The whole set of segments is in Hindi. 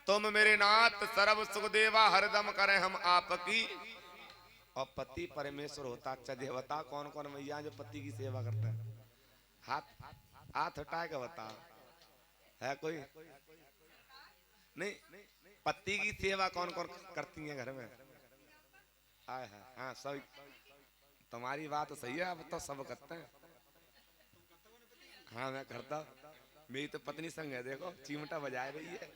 तुम मेरे नाथ सर्व सुख देवा हरदम करें हम आपकी। और पति परमेश्वर होता। अच्छा देवता कौन कौन मैया जो पति की सेवा करते हैं? हाथ हाथ हटा के बता, है कोई? नहीं, पति की सेवा कौन कौन करती है घर में? आए है, हाँ सब। तुम्हारी बात तो सही है, अब तो सब करते हैं। हाँ मैं करता हूँ। मेरी तो पत्नी संग है, देखो चिमटा बजा रही है।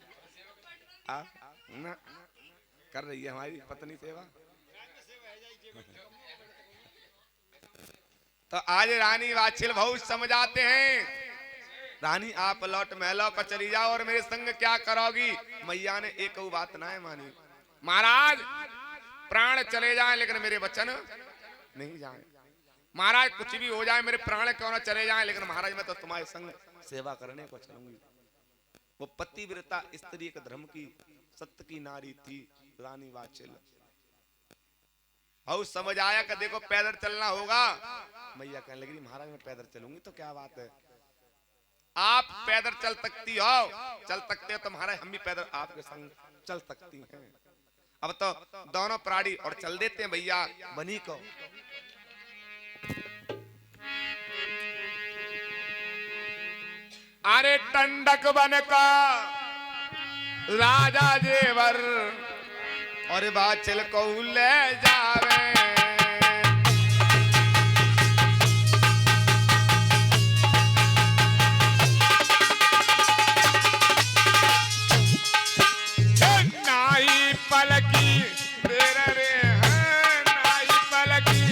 ना कर रही है हमारी पत्नी सेवा। तो आज रानी वात्सल भाऊ समझाते हैं, रानी आप लौट महलों पर चली जाओ और मेरे संग क्या करोगी? मैया ने एक बात ना है मानी। महाराज प्राण चले जाएं लेकिन मेरे वचन नहीं जाएं। महाराज कुछ भी हो जाए, मेरे प्राण क्यों ना चले जाएं, लेकिन महाराज मैं तो तुम्हारे संग सेवा करने को चलूंगी। वो पतिव्रता स्त्री के धर्म की सत्य की नारी थी रानी वात्सल। और समझ आया कि देखो पैदल चलना होगा। मैया कहने लगी महाराज मैं पैदल चलूंगी तो क्या बात है, आप पैदल चल सकती हो, चल सकते हो तो महाराज हम भी पैदल आपके संग चल सकती हैं। अब तो दोनों प्राणी और चल देते हैं भैया बनी को। अरे टंडक बन का राजा जेवर और वात्सल को ले जावे। नाई पलकी तेरा रे, नाई पलकी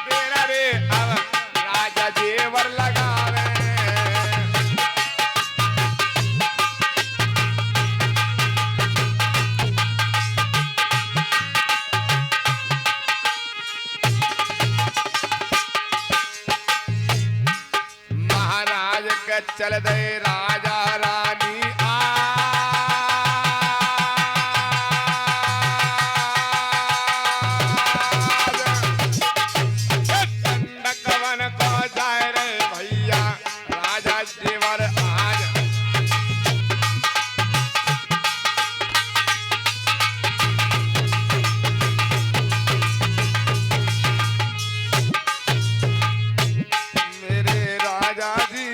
तेरा रे, अब राजा जेवर लगावे। चल दे राजा रानी ठंडक वन को जाए रे भैया राजा जेवर आज। मेरे राजा जी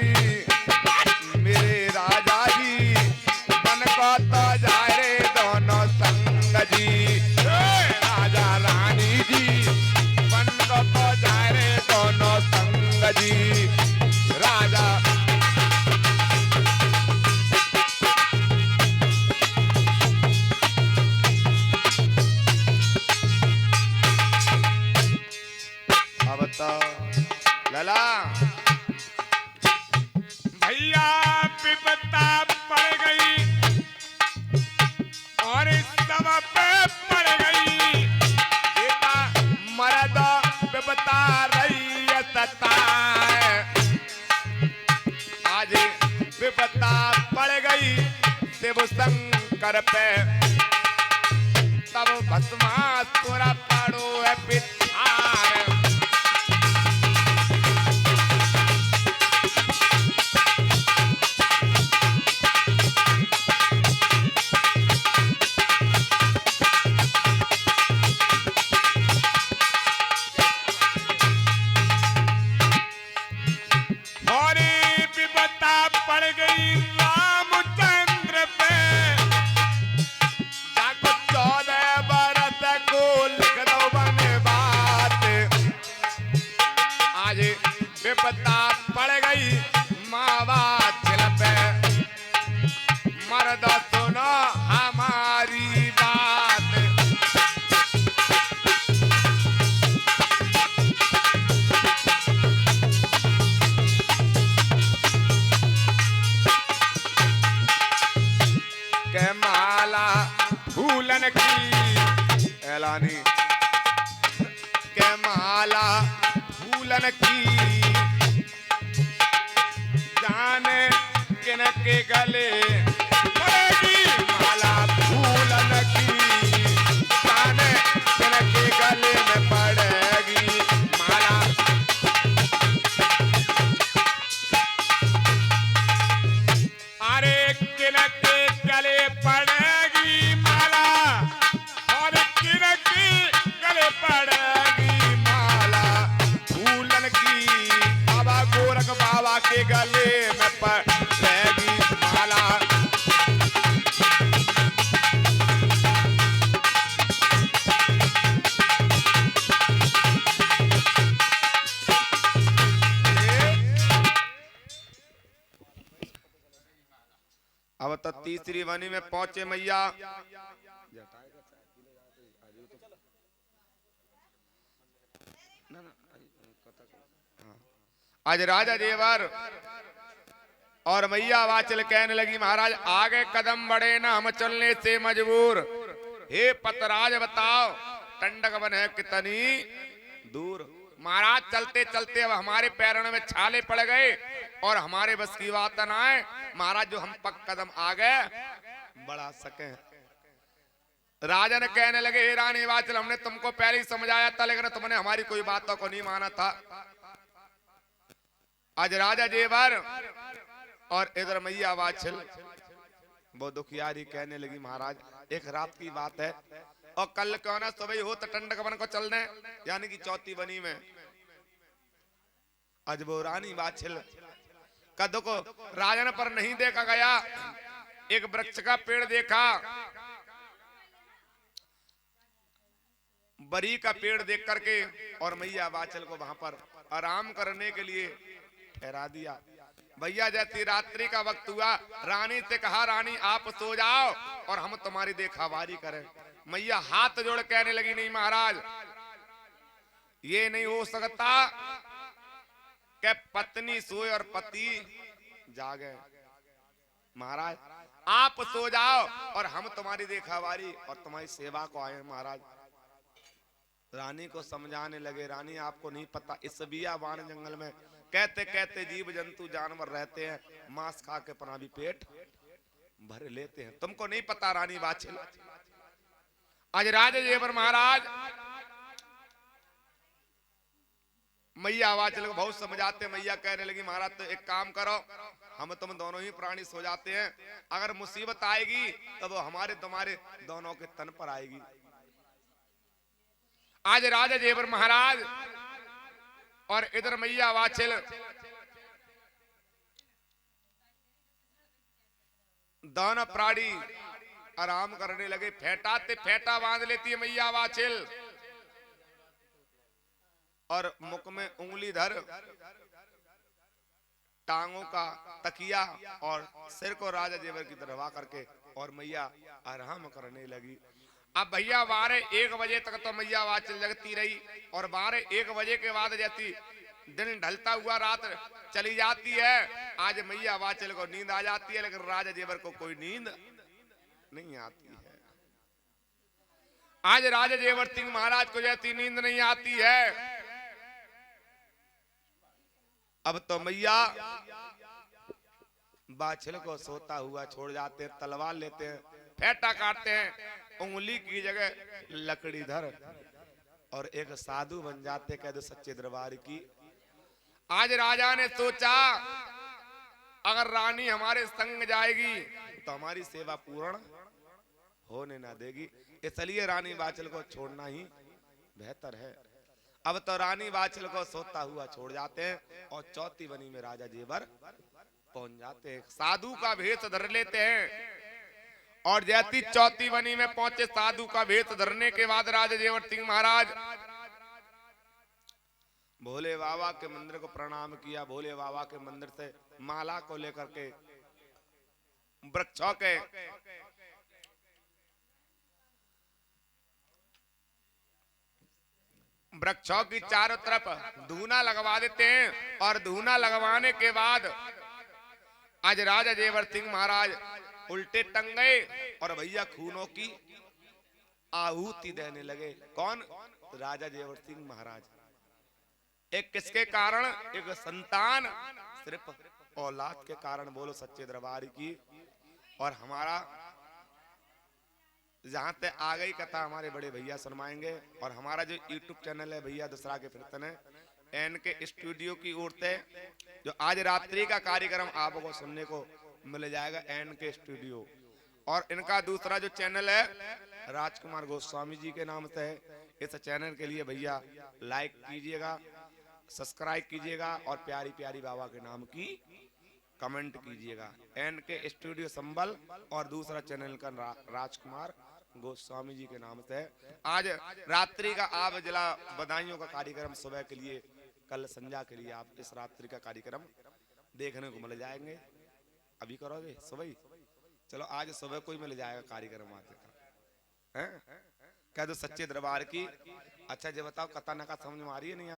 तो जाए रे दोनों संग जी, राजा रानी जी बन को तो जाए रे दोनों संग जी। राजा अब तो लला भैया विपत्ता पड़ गई और सब पे पड़ गई। मर्द विपत्ता रही सताए, आज विपत्ता पड़ गई शिव शंकर पे, तब भस्मासुर पड़ो है पिठार। विपत्ता पड़ गई माँ वात्सल पे, मर्द सुनो हमारी बात। के माला फूलन की ऐलानी, के माला फूलन की जाने किनके गले पड़ेगी। माला फूलन की जाने किनके गले में पड़ेगी। माला अरे किनके गले पड़ेगी। तो तीसरी वनी में पहुंचे मैया। आज राजा देवर और मैया वाचल कहने लगी, महाराज आगे कदम बढ़े ना हम चलने से मजबूर। हे पतराज बताओ टंडक वन है कितनी दूर। महाराज चलते चलते अब हमारे पैरों में छाले पड़ गए और हमारे बस की बात ना है महाराज, जो हम पग कदम आगे बढ़ा सके। राजा ने कहने लगे, हे रानी वाचल हमने तुमको पहले ही समझाया था लेकिन तुमने हमारी कोई बातों को नहीं माना था। आज राजा जेवर और इधर मैया वाचल वो दुखियारी कहने लगी, महाराज एक रात की बात है और कल क्यों ना सुबह हो तो टंडक वन को चलने, यानी कि चौथी बनी में। आज वो रानी वाचल कद को राजन पर नहीं देखा गया, एक वृक्ष का पेड़ देखा, बरी का पेड़ देख करके और मैया वाचल को वहां पर आराम करने के लिए ठहरा दिया। भैया जैसी रात्रि का वक्त हुआ, रानी से कहा, रानी आप सो जाओ और हम तुम्हारी देखावारी करें। मैया हाथ जोड़ कहने लगी, नहीं महाराज ये नहीं हो सकता कि पत्नी सोए और पति जागे। महाराज आप सो जाओ और हम तुम्हारी देखावारी और तुम्हारी सेवा को आए। महाराज रानी को समझाने लगे, रानी आपको नहीं पता इस बियाबान जंगल में कहते कहते जीव जंतु जानवर रहते हैं, मांस खा के अपना भी पेट भर लेते हैं, तुमको नहीं पता रानी वाचल। आज राजा जेवर महाराज मैया वाचल को बहुत समझाते। मैया कहने लगी, महाराज तो एक काम करो, हम तुम दोनों ही प्राणी सो जाते हैं, अगर मुसीबत आएगी तो वो हमारे तुम्हारे दोनों के तन पर आएगी। आज राजा जेवर महाराज और इधर मैया वाचल दोनों प्राणी आराम करने लगे। फेंटा ते फेंटा बांध लेती है मैया वाचल और मुख में उंगली धर टांगों का तकिया और सिर को राजा जेवर की तरफ करके और मैया आराम करने लगी। अब भैया 12-1 बजे तक तो मैया वाचल जगती रही और 12-1 बजे के बाद जैसी दिन ढलता हुआ रात चली जाती है, आज मैया वाचल को नींद आ जाती है लेकिन राजा जेवर को कोई नींद नहीं आती है। आज राजा जेवर सिंह महाराज को जैसी नींद नहीं आती है। अब तो मैया वाचल को सोता हुआ छोड़ जाते हैं, तलवार लेते हैं, फेंटा काटते हैं, उंगली की जगह लकड़ी धर और एक साधु बन जाते कहते सच्चे दरबार की। आज राजा ने सोचा अगर रानी हमारे संग जाएगी तो हमारी सेवा पूर्ण होने ना देगी, इसलिए रानी वाचल को छोड़ना ही बेहतर है। अब तो रानी वाचल को सोता हुआ छोड़ जाते हैं और चौथी बनी में राजा जेवर पहुंच जाते हैं, साधु का भेष धर लेते हैं और जैसी चौथी बनी में पहुंचे साधु का भेष धरने के बाद राजा जेवर सिंह महाराज भोले बाबा के मंदिर को प्रणाम किया। भोले बाबा के मंदिर से माला को लेकर के वृक्षों की चारों तरफ धूना लगवा देते हैं और धूना लगवाने के बाद आज राजा जेवर सिंह महाराज उल्टे टंग गए और भैया खूनों की आहुति देने लगे। कौन? राजा जेवर सिंह महाराज। एक किसके कारण? एक संतान, सिर्फ औलाद के कारण। बोलो सच्चे दरबार की। और हमारा जहां तक आ गई कथा हमारे बड़े भैया सुनवाएंगे और हमारा जो यूट्यूब चैनल है भैया दूसरा के फिरतन है एन के स्टूडियो की ओर से जो आज रात्रि का कार्यक्रम आपको सुनने को मिल जाएगा एन के स्टूडियो। और इनका दूसरा जो चैनल है राजकुमार गोस्वामी जी के नाम से है। इस चैनल के लिए भैया लाइक कीजिएगा, सब्सक्राइब कीजिएगा और प्यारी प्यारी बाबा के नाम की कमेंट कीजिएगा। एन के स्टूडियो संबल और दूसरा चैनल का राजकुमार गोस्वामी जी के नाम से। आज रात्रि का आप जिला बधाइयों का कार्यक्रम सुबह के लिए, कल संध्या के लिए आप इस रात्रि का कार्यक्रम देखने को मिल जाएंगे। अभी करोगे सुबह चलो आज सुबह कोई मिल जाएगा कारीगर माते का, हैं? कह दो सच्चे दरबार की। अच्छा ये बताओ कथा नका समझ में आ रही है नहीं?